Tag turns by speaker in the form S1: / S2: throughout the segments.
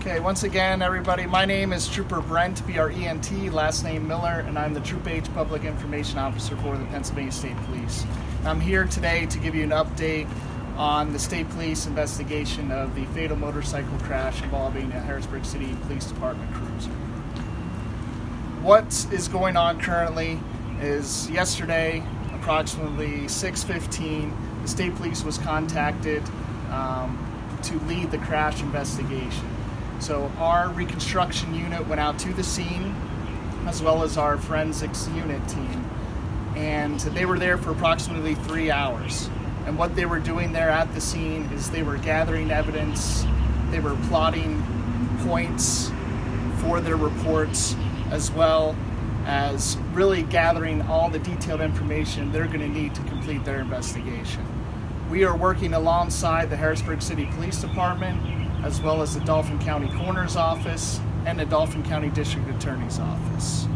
S1: Okay, once again, everybody, my name is Trooper Brent, B-R-E-N-T, last name Miller, and I'm the Troop H Public Information Officer for the Pennsylvania State Police. I'm here today to give you an update on the State Police investigation of the fatal motorcycle crash involving a Harrisburg City Police Department cruiser. What is going on currently is yesterday, approximately 6:15, the State Police was contacted to lead the crash investigation. So our reconstruction unit went out to the scene, as well as our forensics unit team, and they were there for approximately 3 hours. And what they were doing there at the scene is they were gathering evidence, they were plotting points for their reports, as well as really gathering all the detailed information they're going to need to complete their investigation. We are working alongside the Harrisburg City Police Department, as well as the Dauphin County Coroner's Office and the Dauphin County District Attorney's Office.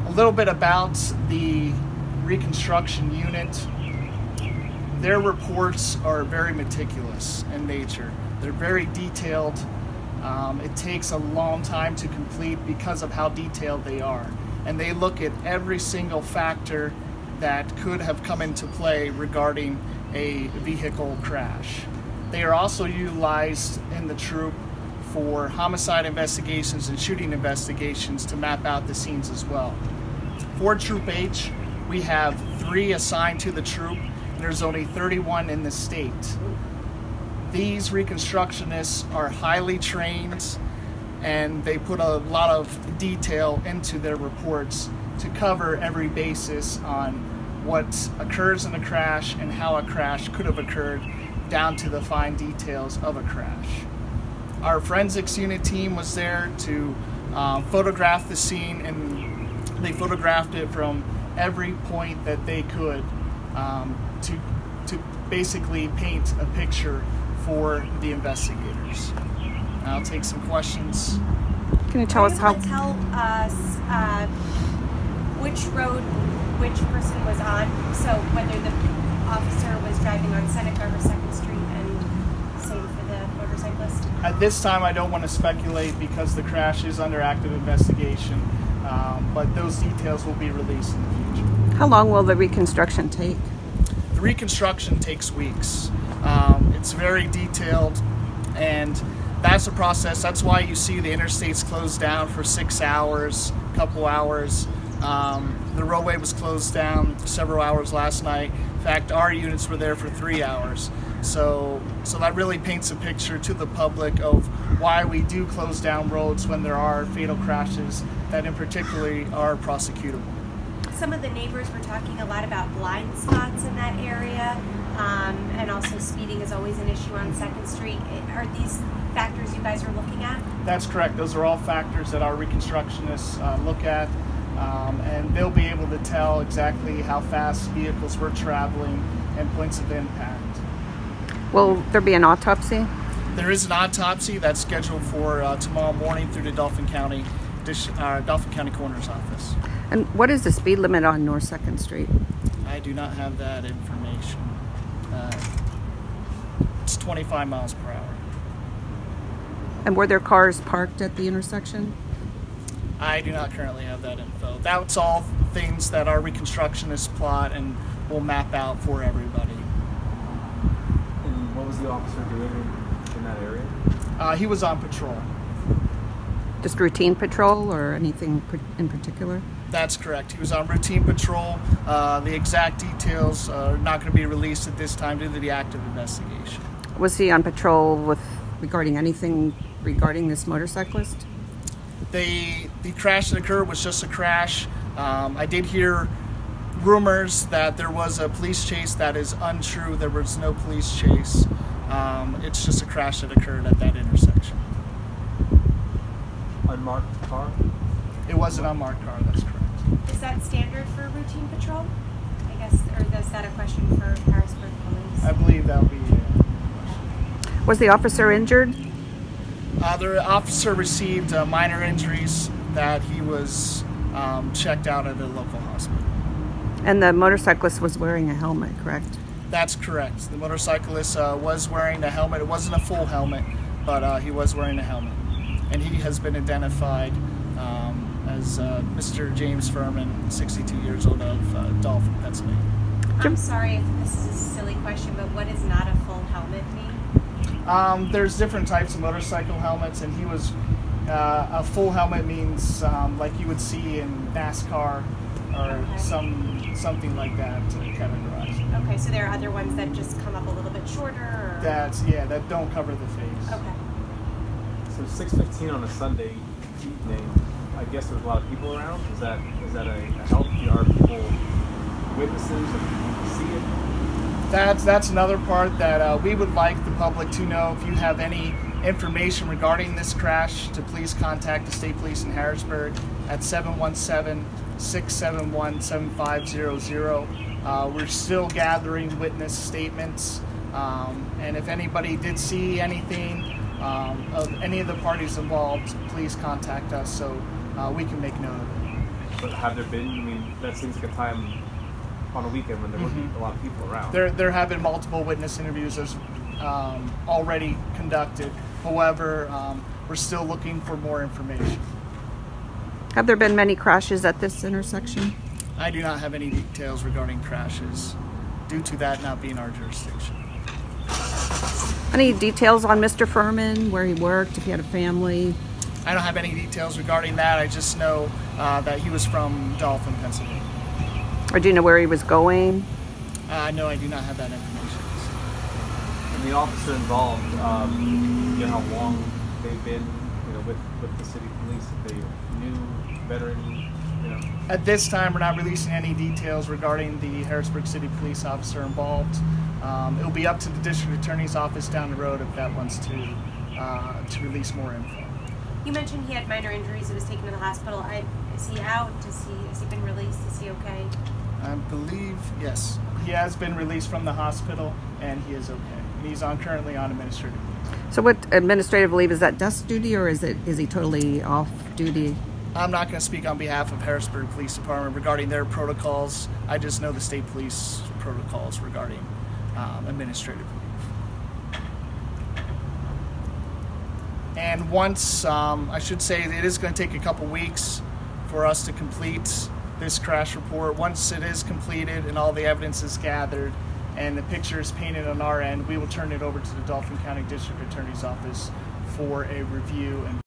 S1: A little bit about the reconstruction unit. Their reports are very meticulous in nature. They're very detailed. It takes a long time to complete because of how detailed they are. And they look at every single factor that could have come into play regarding a vehicle crash. They are also utilized in the troop for homicide investigations and shooting investigations to map out the scenes as well. For Troop H, we have 3 assigned to the troop, and there's only 31 in the state. These reconstructionists are highly trained, and they put a lot of detail into their reports to cover every basis on what occurs in a crash and how a crash could have occurred, down to the fine details of a crash. Our forensics unit team was there to photograph the scene, and they photographed it from every point that they could to basically paint a picture for the investigators. I'll take some questions.
S2: Can you tell us how?
S3: Tell us which road which person was on, so whether the officer was driving on Seneca or 2nd Street, and same for the motorcyclist?
S1: At this time, I don't want to speculate because the crash is under active investigation, but those details will be released in the future.
S2: How long will the reconstruction take?
S1: The reconstruction takes weeks. It's very detailed, and that's a process. That's why you see the interstates closed down for 6 hours, a couple hours. The roadway was closed down several hours last night. In fact, our units were there for 3 hours. So that really paints a picture to the public of why we do close down roads when there are fatal crashes that in particular are prosecutable.
S3: Some of the neighbors were talking a lot about blind spots in that area, and also speeding is always an issue on 2nd Street. Are these factors you guys are looking at? That's
S1: correct. Those are all factors that our reconstructionists look at, and they'll be able to tell exactly how fast vehicles were traveling and points of impact.
S2: Will there be an autopsy?
S1: There is an autopsy that's scheduled for tomorrow morning through the Dauphin County Coroner's Office.
S2: And what is the speed limit on North 2nd Street?
S1: I do not have that information. It's 25 miles per hour.
S2: And were there cars parked at the intersection?
S1: I do not currently have that info. That's all things that our reconstructionists plot and will map out for everybody.
S4: And what was the officer doing in that area?
S1: He was on patrol.
S2: Just routine patrol or anything in particular?
S1: That's correct. He was on routine patrol. The exact details are not going to be released at this time due to the active investigation.
S2: Was he on patrol regarding anything regarding this motorcyclist?
S1: The crash that occurred was just a crash. I did hear rumors that there was a police chase. That is untrue. There was no police chase. It's just a crash that occurred at that intersection.
S4: Unmarked car?
S1: It was an unmarked car, that's correct.
S3: Is that standard for routine patrol? I guess, or is that a question for Harrisburg Police?
S1: I believe that would be a question.
S2: Was the officer injured?
S1: The officer received minor injuries that he was checked out at a local hospital.
S2: And the motorcyclist was wearing a helmet, correct?
S1: That's correct. The motorcyclist was wearing a helmet. It wasn't a full helmet, but he was wearing a helmet. And he has been identified as Mr. James Furman, 62 years old, of Dolphin, Pennsylvania.
S3: I'm sorry if this is a silly question, but what does not a full helmet mean?
S1: There's different types of motorcycle helmets, and he was a full helmet means like you would see in NASCAR or something like that to categorize.
S3: Okay, so there are other ones that just come up a little bit shorter? Or?
S1: That don't cover the face.
S3: Okay.
S4: So 6:15 on a Sunday evening, I guess there's a lot of people around. Is that a help? Are people witnesses and see it?
S1: That's another part that we would like the public to know. If you have any information regarding this crash, to please contact the State Police in Harrisburg at 717-671-7500. We're still gathering witness statements, and if anybody did see anything of any of the parties involved, please contact us so we can make note of it.
S4: But have there been, I mean, that seems like a time on a weekend when there wasn't a lot of people around.
S1: There have been multiple witness interviews already conducted. However, we're still looking for more information.
S2: Have there been many crashes at this intersection?
S1: I do not have any details regarding crashes due to that not being our jurisdiction.
S2: Any details on Mr. Furman, where he worked, if he had a family?
S1: I don't have any details regarding that. I just know that he was from Dolphin, Pennsylvania.
S2: Or do you know where he was going?
S1: No, I do not have that information.
S4: And the officer involved, you know how long they've been, with the city police, if they knew veteran,
S1: At this time, we're not releasing any details regarding the Harrisburg City Police officer involved. It'll be up to the district attorney's office down the road if that wants to release more info.
S3: You mentioned he had minor injuries. He was taken to the hospital. Is he out? Has he been released? Is he okay?
S1: I believe, yes. He has been released from the hospital, and he is okay. He's currently on administrative leave.
S2: So what administrative leave, is that desk duty, or is he totally off duty?
S1: I'm not going to speak on behalf of Harrisburg Police Department regarding their protocols. I just know the state police protocols regarding administrative leave. And once, I should say, it is going to take a couple weeks for us to complete this crash report. Once it is completed and all the evidence is gathered and the picture is painted on our end, we will turn it over to the Dauphin County District Attorney's Office for a review and